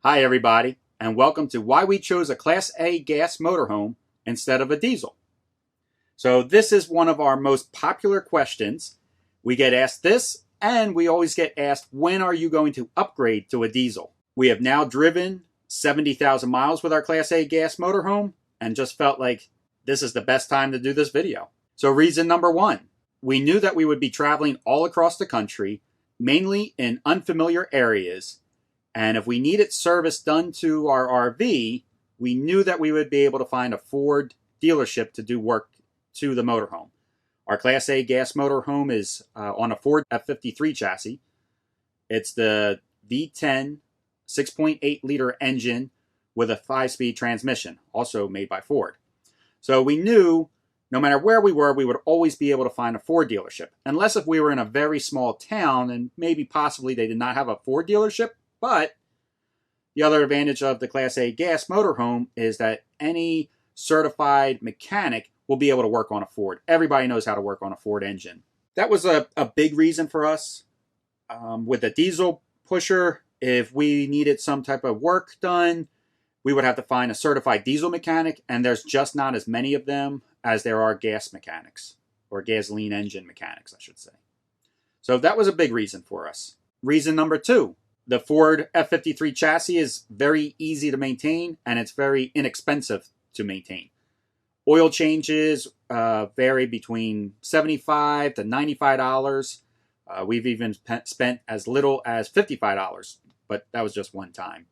Hi everybody, and welcome to why we chose a Class A gas motorhome instead of a diesel. So this is one of our most popular questions. We get asked this, and we always get asked, when are you going to upgrade to a diesel? We have now driven 70,000 miles with our Class A gas motorhome, and just felt like this is the best time to do this video. So reason number one, we knew that we would be traveling all across the country, mainly in unfamiliar areas. And if we needed service done to our RV, we knew that we would be able to find a Ford dealership to do work to the motorhome. Our Class A gas motorhome is on a Ford F53 chassis. It's the V10 6.8 liter engine with a 5-speed transmission, also made by Ford. So we knew no matter where we were, we would always be able to find a Ford dealership. Unless if we were in a very small town and maybe possibly they did not have a Ford dealership. But the other advantage of the Class A gas motorhome is that any certified mechanic will be able to work on a Ford. Everybody knows how to work on a Ford engine. That was a big reason for us. With a diesel pusher, if we needed some type of work done, we would have to find a certified diesel mechanic, and there's just not as many of them as there are gas mechanics, or gasoline engine mechanics, I should say. So that was a big reason for us. Reason number two. The Ford F53 chassis is very easy to maintain, and it's very inexpensive to maintain. Oil changes vary between $75 to $95. We've even spent as little as $55, but that was just one time.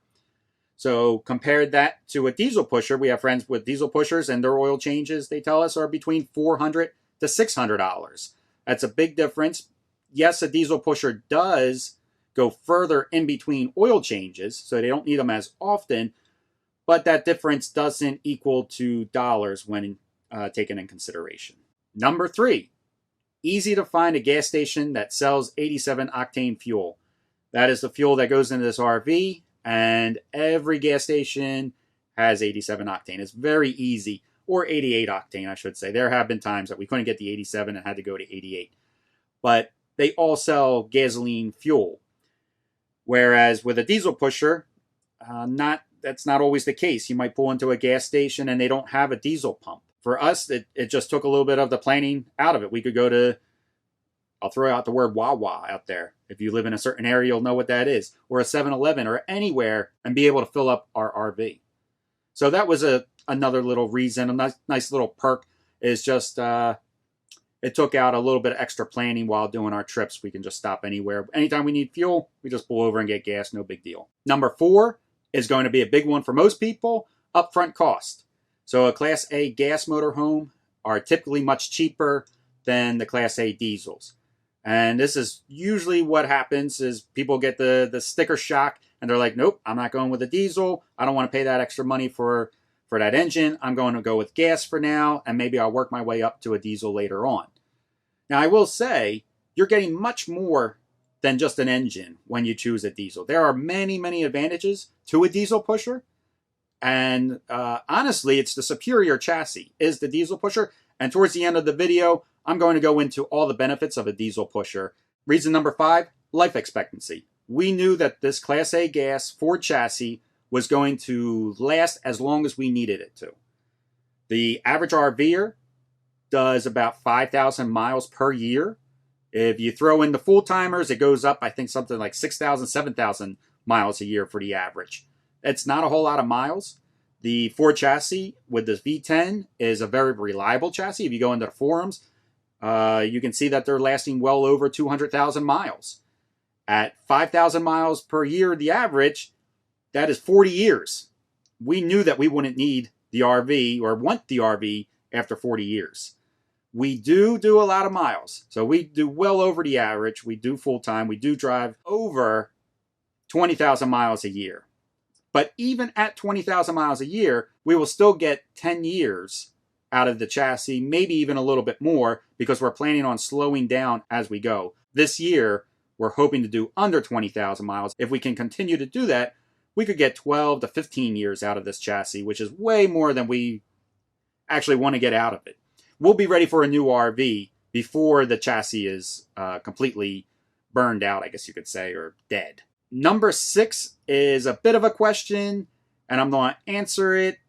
So compared that to a diesel pusher, we have friends with diesel pushers, and their oil changes, they tell us, are between $400 to $600. That's a big difference. Yes, a diesel pusher does go further in between oil changes, so they don't need them as often, but that difference doesn't equal to dollars when taken in consideration. Number three, easy to find a gas station that sells 87 octane fuel. That is the fuel that goes into this RV, and every gas station has 87 octane. It's very easy, or 88 octane, I should say. There have been times that we couldn't get the 87 and had to go to 88, but they all sell gasoline fuel. Whereas with a diesel pusher, that's not always the case. You might pull into a gas station and they don't have a diesel pump. For us, it just took a little bit of the planning out of it. We could go to, I'll throw out the word Wawa out there. If you live in a certain area, you'll know what that is. Or a 7-Eleven or anywhere, and be able to fill up our RV. So that was another little reason. A nice little perk is just it took out a little bit of extra planning while doing our trips. We can just stop anywhere. Anytime we need fuel, we just pull over and get gas. No big deal. Number four is going to be a big one for most people, upfront cost. So a Class A gas motorhome are typically much cheaper than the Class A diesels. And this is usually what happens is people get the sticker shock and they're like, nope, I'm not going with a diesel. I don't want to pay that extra money for that engine. I'm going to go with gas for now, and maybe I'll work my way up to a diesel later on. Now, I will say, you're getting much more than just an engine when you choose a diesel. There are many, many advantages to a diesel pusher. And honestly, it's the superior chassis is the diesel pusher. And towards the end of the video, I'm going to go into all the benefits of a diesel pusher. Reason number five, life expectancy. We knew that this Class A gas Ford chassis was going to last as long as we needed it to. The average RVer does about 5,000 miles per year. If you throw in the full-timers, it goes up, I think, something like 6,000, 7,000 miles a year for the average. It's not a whole lot of miles. The Ford chassis with this V10 is a very reliable chassis. If you go into the forums, you can see that they're lasting well over 200,000 miles. At 5,000 miles per year, the average, that is 40 years. We knew that we wouldn't need the RV or want the RV after 40 years. We do a lot of miles. So we do well over the average. We do full-time. We do drive over 20,000 miles a year. But even at 20,000 miles a year, we will still get 10 years out of the chassis, maybe even a little bit more, because we're planning on slowing down as we go. This year, we're hoping to do under 20,000 miles. If we can continue to do that, we could get 12 to 15 years out of this chassis, which is way more than we actually want to get out of it. We'll be ready for a new RV before the chassis is completely burned out, I guess you could say, or dead. Number 6 is a bit of a question, and I'm going to answer it,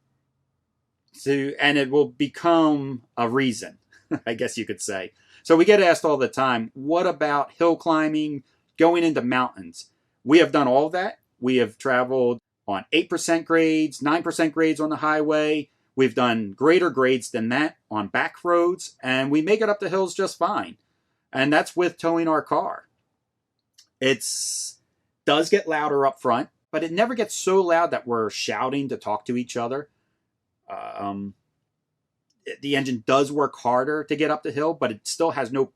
and it will become a reason, I guess you could say. So we get asked all the time, what about hill climbing, going into mountains? We have done all of that. We have traveled on 8% grades, 9% grades on the highway. We've done greater grades than that on back roads, and we make it up the hills just fine. And that's with towing our car. It does get louder up front, but it never gets so loud that we're shouting to talk to each other. The engine does work harder to get up the hill, but it still has no,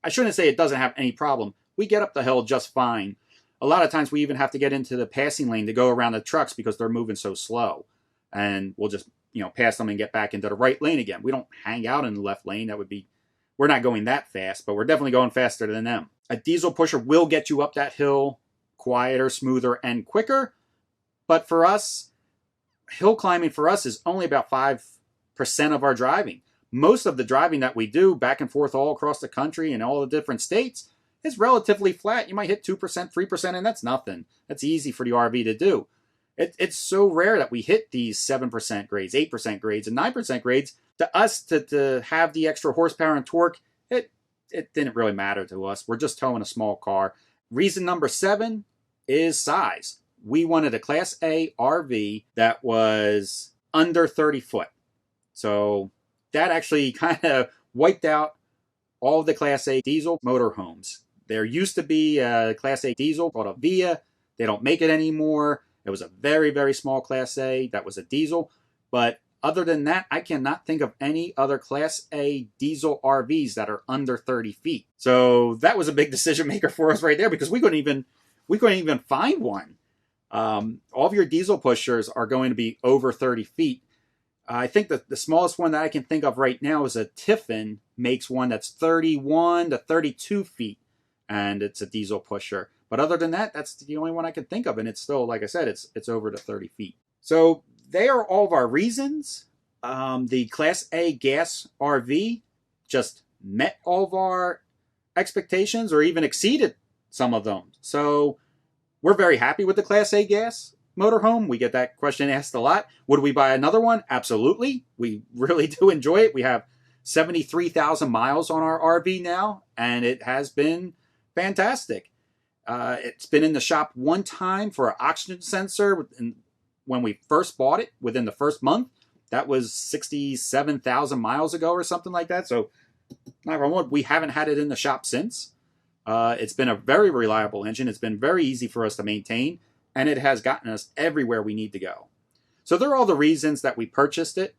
I shouldn't say it doesn't have any problem. We get up the hill just fine. A lot of times we even have to get into the passing lane to go around the trucks because they're moving so slow. And we'll just, pass them and get back into the right lane again. We don't hang out in the left lane. We're not going that fast, but we're definitely going faster than them. A diesel pusher will get you up that hill quieter, smoother, and quicker. But for us, hill climbing for us is only about 5% of our driving. Most of the driving that we do back and forth all across the country and all the different states is relatively flat. You might hit 2%, 3%, and that's nothing. That's easy for the RV to do. It's so rare that we hit these 7% grades, 8% grades, and 9% grades. To us, to have the extra horsepower and torque, it didn't really matter to us. We're just towing a small car. Reason number 7 is size. We wanted a Class A RV that was under 30 foot. So that actually kind of wiped out all of the Class A diesel motorhomes. There used to be a Class A diesel called a Via. They don't make it anymore. It was a very, very small Class A that was a diesel. But other than that, I cannot think of any other Class A diesel RVs that are under 30 feet. So that was a big decision maker for us right there because we couldn't even find one. All of your diesel pushers are going to be over 30 feet. I think that the smallest one that I can think of right now is a Tiffin makes one that's 31 to 32 feet, and it's a diesel pusher. But other than that, that's the only one I can think of, and it's still, like I said, it's over to 30 feet. So they are all of our reasons. The Class A gas RV just met all of our expectations or even exceeded some of them. So we're very happy with the Class A gas motorhome. We get that question asked a lot. Would we buy another one? Absolutely. We really do enjoy it. We have 73,000 miles on our RV now, and it has been fantastic. It's been in the shop one time for an oxygen sensor when we first bought it within the first month. That was 67,000 miles ago or something like that. So we haven't had it in the shop since. It's been a very reliable engine. It's been very easy for us to maintain, and it has gotten us everywhere we need to go. So there are all the reasons that we purchased it.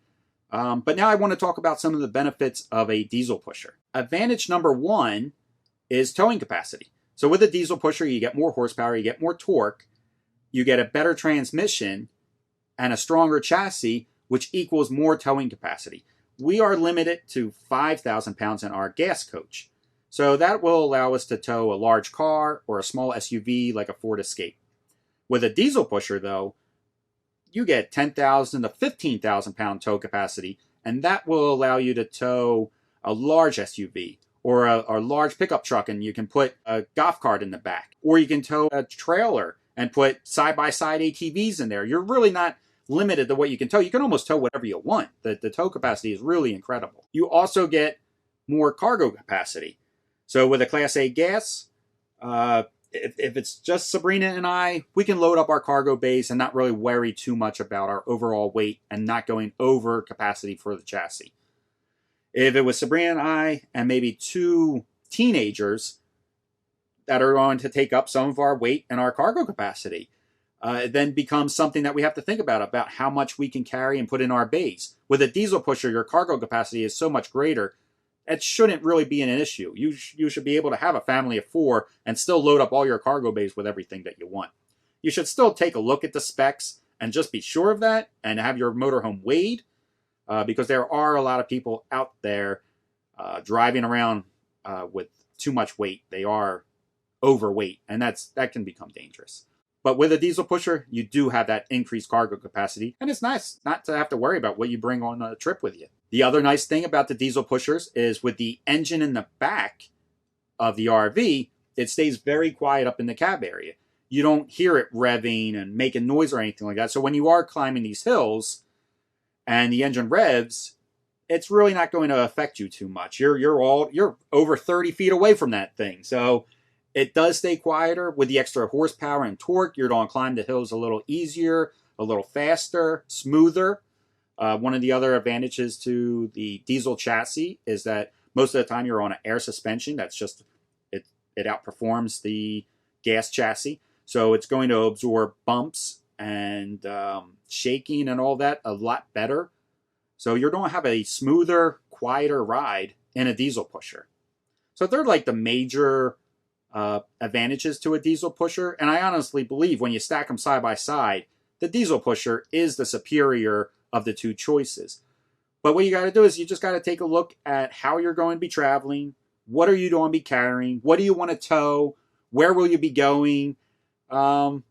But now I want to talk about some of the benefits of a diesel pusher. Advantage number 1 is towing capacity. So with a diesel pusher, you get more horsepower, you get more torque, you get a better transmission, and a stronger chassis, which equals more towing capacity. We are limited to 5,000 pounds in our gas coach. So that will allow us to tow a large car or a small SUV like a Ford Escape. With a diesel pusher, though, you get 10,000 to 15,000 pound tow capacity, and that will allow you to tow a large SUV or a large pickup truck, and you can put a golf cart in the back. Or you can tow a trailer and put side-by-side ATVs in there. You're really not limited to what you can tow. You can almost tow whatever you want. The tow capacity is really incredible. You also get more cargo capacity. So with a Class A gas, if it's just Sabrina and I, we can load up our cargo base and not really worry too much about our overall weight and not going over capacity for the chassis. If it was Sabrina and I and maybe 2 teenagers that are going to take up some of our weight and our cargo capacity, it then becomes something that we have to think about how much we can carry and put in our bays. With a diesel pusher, your cargo capacity is so much greater. It shouldn't really be an issue. You should be able to have a family of 4 and still load up all your cargo bays with everything that you want. You should still take a look at the specs and just be sure of that and have your motorhome weighed because there are a lot of people out there driving around with too much weight. They are overweight, and that can become dangerous. But with a diesel pusher, you do have that increased cargo capacity, and it's nice not to have to worry about what you bring on a trip with you. The other nice thing about the diesel pushers is with the engine in the back of the RV, it stays very quiet up in the cab area. you don't hear it revving and making noise or anything like that. So when you are climbing these hills and the engine revs, it's really not going to affect you too much. You're over 30 feet away from that thing. So it does stay quieter. With the extra horsepower and torque, you're going to climb the hills a little easier, a little faster, smoother. One of the other advantages to the diesel chassis is that most of the time you're on an air suspension. That's just, it outperforms the gas chassis. So it's going to absorb bumps and shaking and all that a lot better. So you're going to have a smoother, quieter ride in a diesel pusher. So they're like the major advantages to a diesel pusher. And I honestly believe when you stack them side by side, the diesel pusher is the superior of the two choices. But what you got to do is you just got to take a look at how you're going to be traveling. What are you going to be carrying? What do you want to tow? Where will you be going? And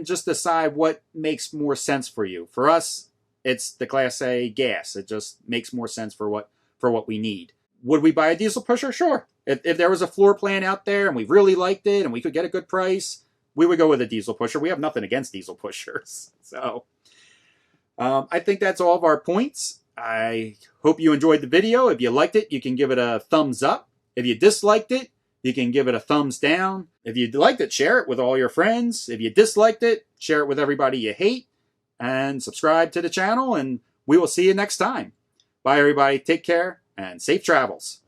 just decide what makes more sense for you. For us, it's the Class A gas. It just makes more sense for what we need. Would we buy a diesel pusher? Sure. If there was a floor plan out there and we really liked it and we could get a good price, we would go with a diesel pusher. We have nothing against diesel pushers. So I think that's all of our points. I hope you enjoyed the video. If you liked it, you can give it a thumbs up. If you disliked it, you can give it a thumbs down. If you liked it, share it with all your friends. If you disliked it, share it with everybody you hate. And subscribe to the channel, and we will see you next time. Bye, everybody. Take care, and safe travels.